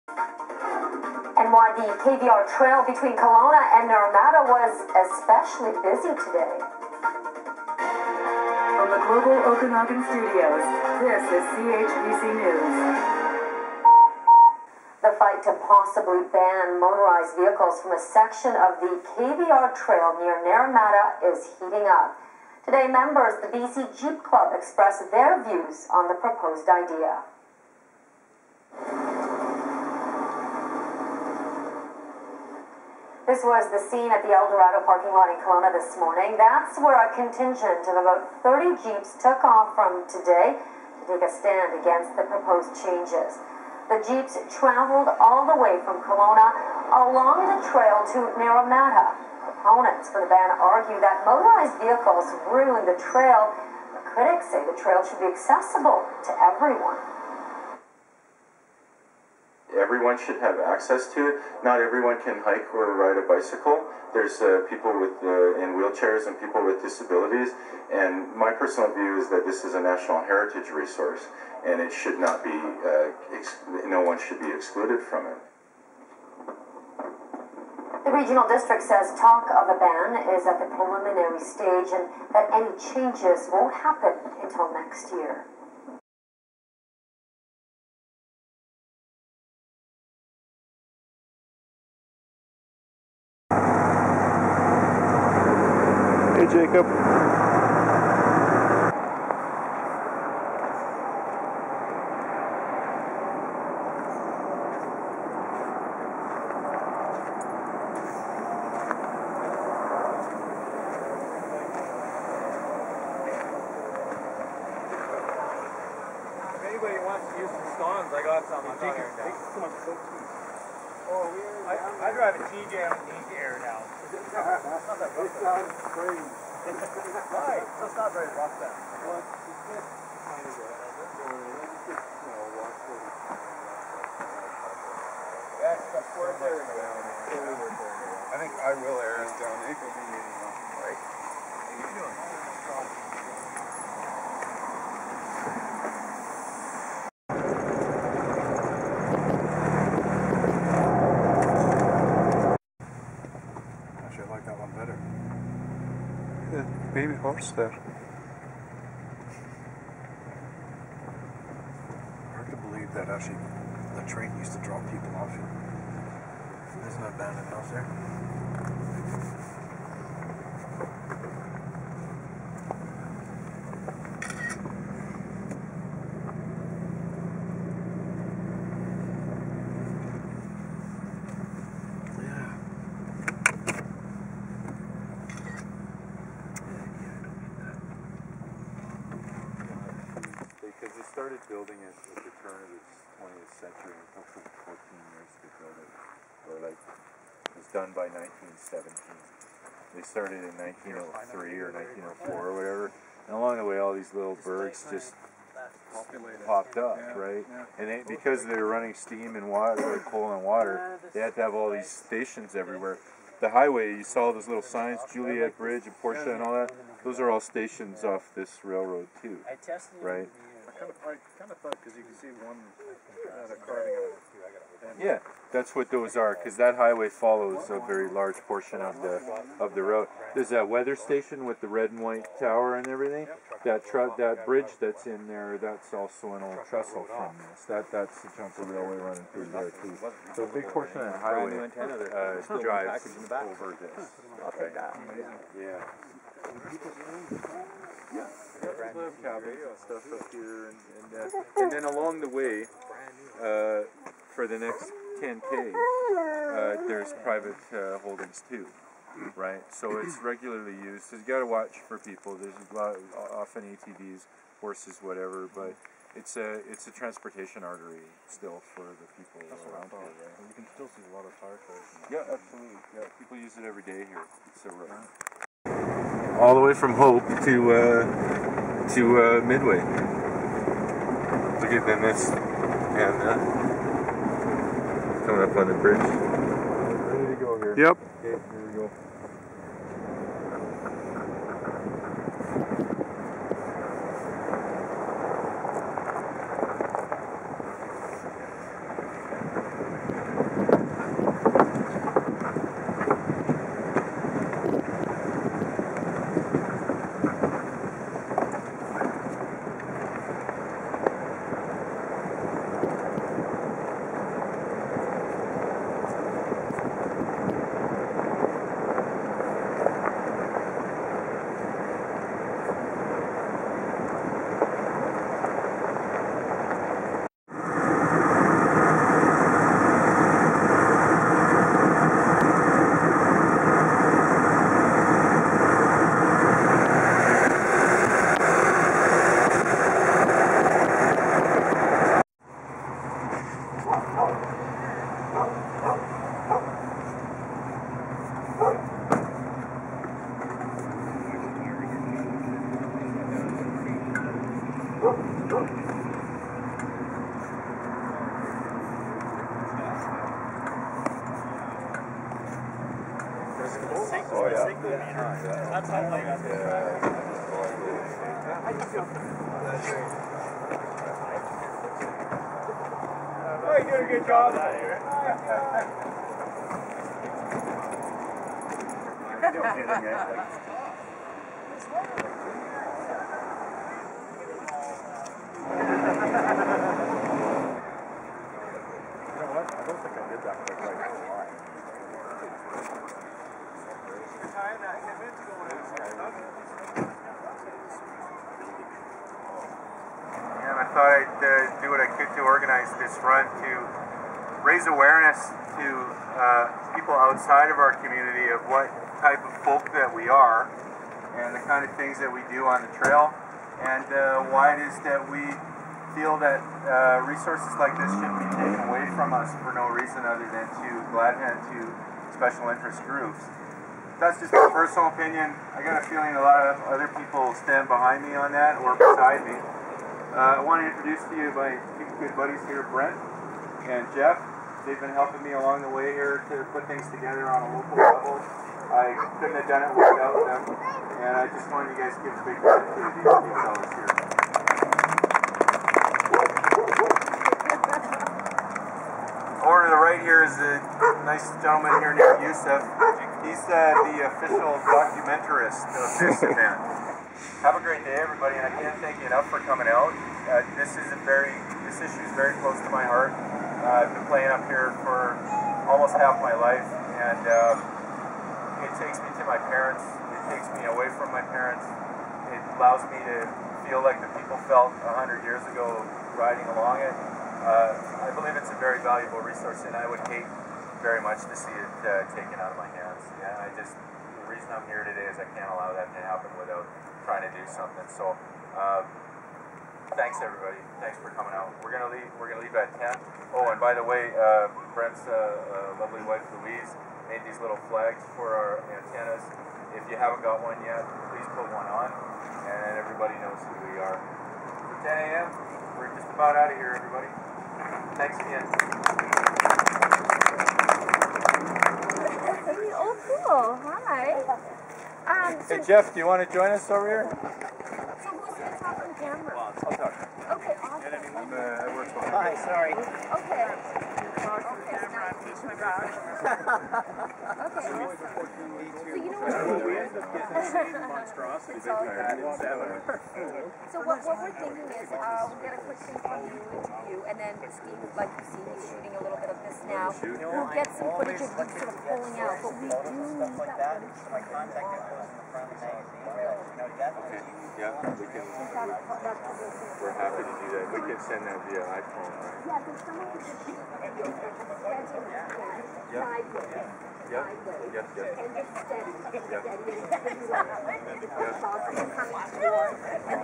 And why the KVR trail between Kelowna and Naramata was especially busy today. From the Global Okanagan Studios, this is CHBC News. The fight to possibly ban motorized vehicles from a section of the KVR trail near Naramata is heating up. Today, members of the BC Jeep Club expressed their views on the proposed idea. This was the scene at the Eldorado parking lot in Kelowna this morning. That's where a contingent of about 30 Jeeps took off from today to take a stand against the proposed changes. The Jeeps traveled all the way from Kelowna along the trail to Naramata. Opponents for the ban argue that motorized vehicles ruin the trail, but critics say the trail should be accessible to everyone. Everyone should have access to it. Not everyone can hike or ride a bicycle. There's people in wheelchairs and people with disabilities. And my personal view is that this is a national heritage resource, and it should not be. No one should be excluded from it. The regional district says talk of a ban is at the preliminary stage, and that any changes won't happen until next year. Hey, Jacob. If anybody wants to use some scones, I got some. I'm not here now. I drive a TJ on an air now. It's not that rough. It sounds crazy. Why? It's not very rough then. Well, it's just kind of that's worth airing down. I think I will air it down. It could be right. How you doing? Baby horse there. Hard to believe that actually the train used to drop people off it. There's no abandoned house there. Because they started building it at the turn of the 20th century, and it took them 14 years to build it, or like, it was done by 1917. They started in 1903 or 1904 or whatever, and along the way all these little bergs just popped up, right? And they, because they were running steam and water, coal and water, they had to have all these stations everywhere. The highway, you saw those little signs, Juliet Bridge and Portia and all that, those are all stations off this railroad too, right? I kind of thought, because you can see one carving of it. Yeah, that's what those are, because that highway follows a very large portion of the road. There's that weather station with the red and white tower and everything. That bridge that's in there, that's also an old trestle from this. That's the chunk of railway running through there too. So a big portion of that highway drives over this. Okay. Yeah. Stuff up here, and then along the way, for the next 10K, there's private holdings too, right? So it's regularly used. So you got to watch for people. There's a lot, often ATVs, horses, whatever, but it's a transportation artery still for the people around here, right? You can still see a lot of tire cars. Yeah, absolutely. Yeah, people use it every day here. It's so rough. All the way from Hope to Midway. Look at them, this and coming up on the bridge. Ready to go here. Yep. Okay, here we go. That's how I got this. Oh, you're doing a good job out here. I thought I'd do what I could to organize this run to raise awareness to people outside of our community of what type of folk that we are and the kind of things that we do on the trail, and why it is that we feel that resources like this shouldn't be taken away from us for no reason other than to glad hand to special interest groups. That's just my personal opinion. I got a feeling a lot of other people stand behind me on that or beside me. I want to introduce to you my two good buddies here, Brent and Jeff. They've been helping me along the way here to put things together on a local level. I couldn't have done it without them, and I just wanted you guys to give a big gratitude to these two fellows here. Over to the right here is a nice gentleman here named Yusuf. He's the official documentarist of this event. Have a great day, everybody, and I can't thank you enough for coming out. This issue is very close to my heart. I've been playing up here for almost half my life, and it takes me to my parents. It takes me away from my parents. It allows me to feel like the people felt 100 years ago riding along it. I believe it's a very valuable resource, and I would hate very much to see it taken out of my hands. Yeah, the reason I'm here today is I can't allow that to happen without trying to do something. So, thanks everybody. Thanks for coming out. We're gonna leave at 10. Oh, and by the way, Brent's lovely wife Louise made these little flags for our antennas. If you haven't got one yet, please put one on, and everybody knows who we are. It's 10 a.m. We're just about out of here, everybody. Thanks again. Oh, cool. Hi. Hey Jeff, do you want to join us over here? So who's going to talk on camera? I'll talk. Okay, awesome. I work for Hi, sorry. Okay. So you know what? We ended up getting this monstrosity that we had in 7. So what we're thinking is we'll get a quick thing from you into you, and then Steve, like you see, he's shooting a little bit of this now. We'll get some footage of you sort of pulling out, but we do need that footage. My contact info is in the front of the magazine. Yeah, we're happy to do that. We can send that via iPhone, right? Yeah, there's someone who just Yep.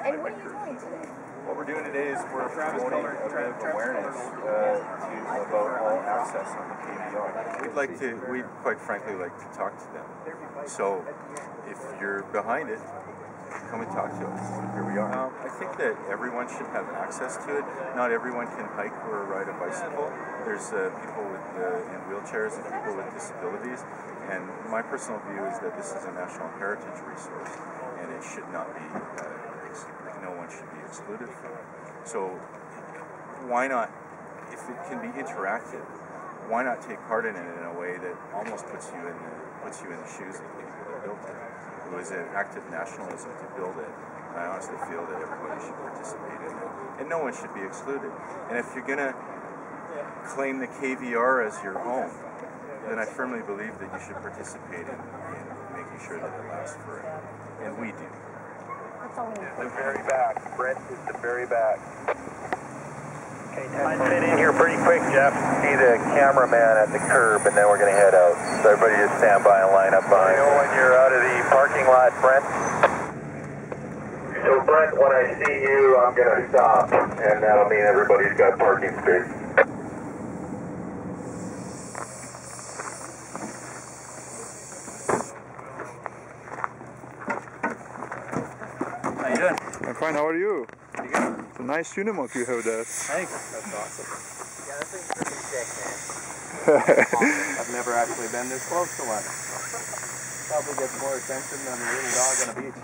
And what are you doing today? What we're doing today is we're promoting a bit of awareness about all access on the KVR. We'd quite frankly like to talk to them. So if you're behind it, come and talk to us. Here we are. I think that everyone should have access to it. Not everyone can hike or ride a bicycle. There's people in wheelchairs and people with disabilities. And my personal view is that this is a national heritage resource, and it should not be. No one should be excluded from it. So why not? If it can be interactive, why not take part in it in a way that almost puts you in the shoes of the people that built it? It was an act of nationalism to build it, and I honestly feel that everybody should participate in it, and no one should be excluded. And if you're going to claim the KVR as your home, then I firmly believe that you should participate in making sure that it lasts forever, and we do. That's all we need. The very back. Brent is the very back. Okay, I'd fit in here pretty quick, Jeff. See the cameraman at the curb, and then we're going to head out. So everybody just stand by and line up behind. I know when you're out of the parking lot, Brent. So Brent, when I see you, I'm going to stop, and that'll mean everybody's got parking space. How you doing? I'm fine, how are you? Pretty good. It's a nice unimark you have there. Thanks. That's awesome. Yeah, this thing's pretty sick, man. I've never actually been this close to one. Probably gets more attention than a little dog on a beach.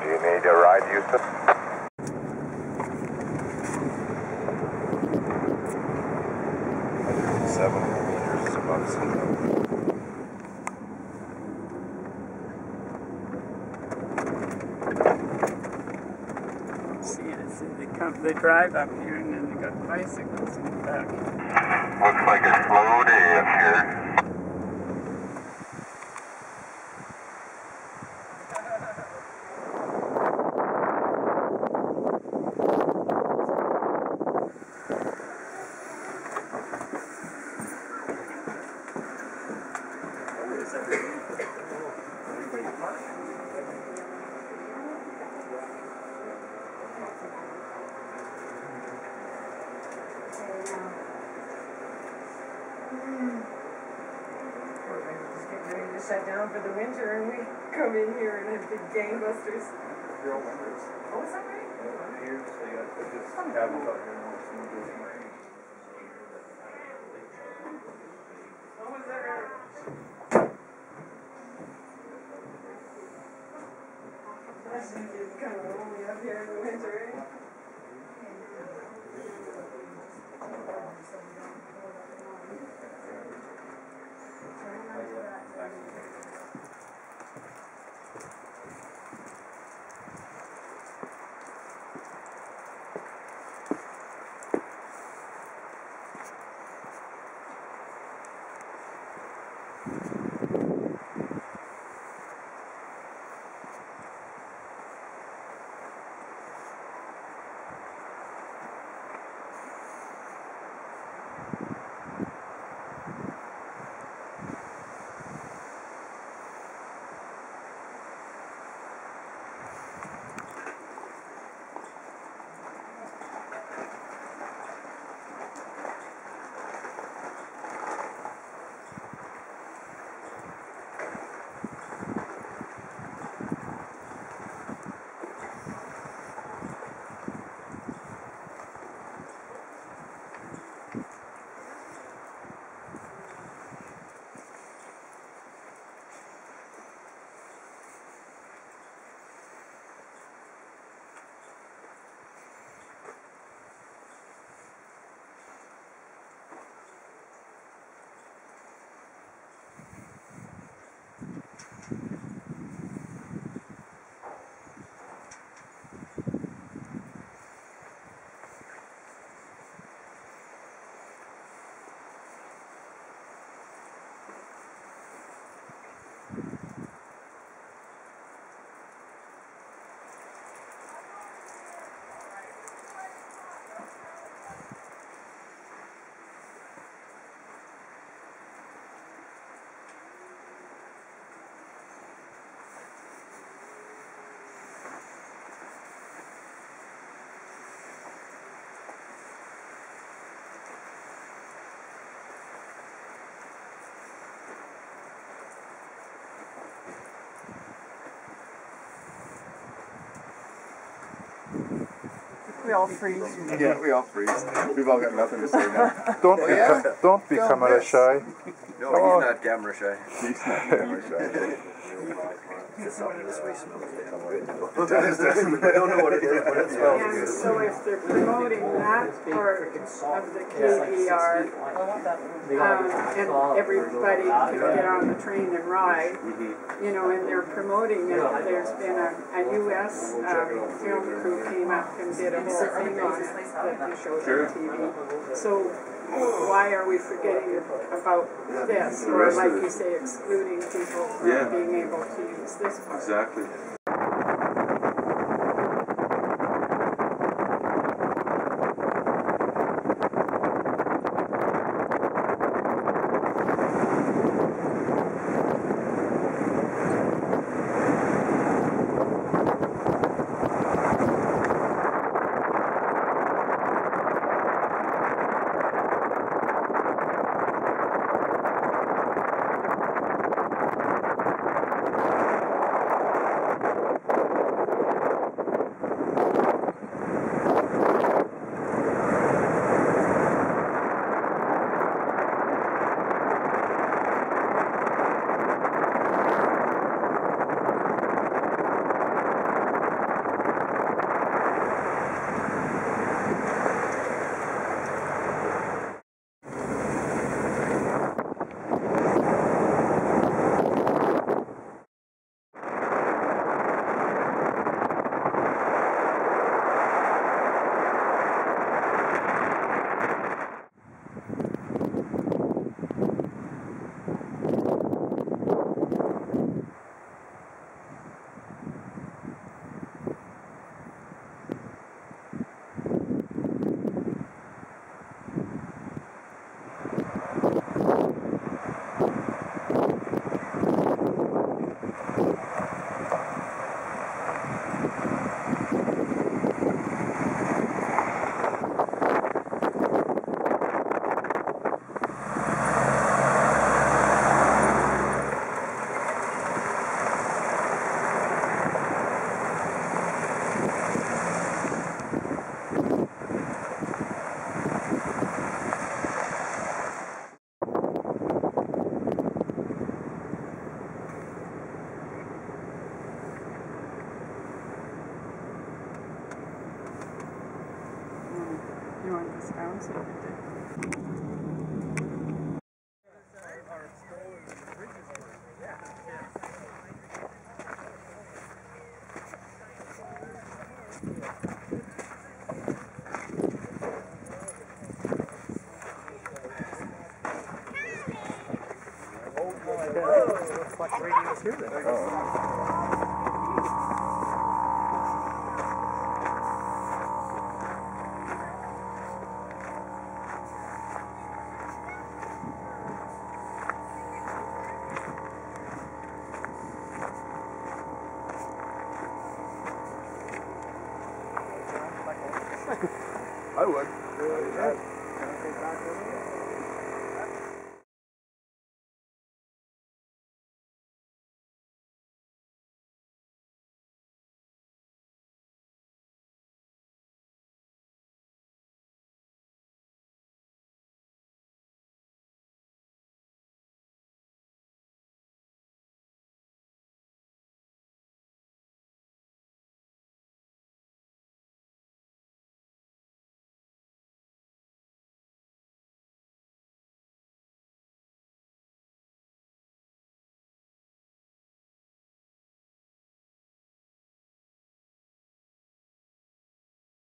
Do you need a ride, Houston? 7 meters above sea level. See it, they drive up here and then they got bicycles in the back. Looks like a slow day up here. Shut down for the winter and we come in here and have big gangbusters. Real winters. Oh, is that right? Here, so you got to put this cabin out here and some of this rain. Oh, is that right? That's kind of lonely up here in the winter, eh? We all freeze. Yeah, we all freeze. We've all got nothing to say now. Don't be camera shy. No, he's not camera shy. He's not camera shy. Something this way smells damn good. I don't know what it is, but it smells And good. so if they're promoting that part of the KVR, and everybody could get on the train and ride, you know, and they're promoting it, there's been a U.S. Film crew came up and did a whole thing on it that they showed on TV. So why are we forgetting about this, or like you say, excluding people from being able to use this part? Exactly. You want this down so we can Looks like the radio's here then. I would.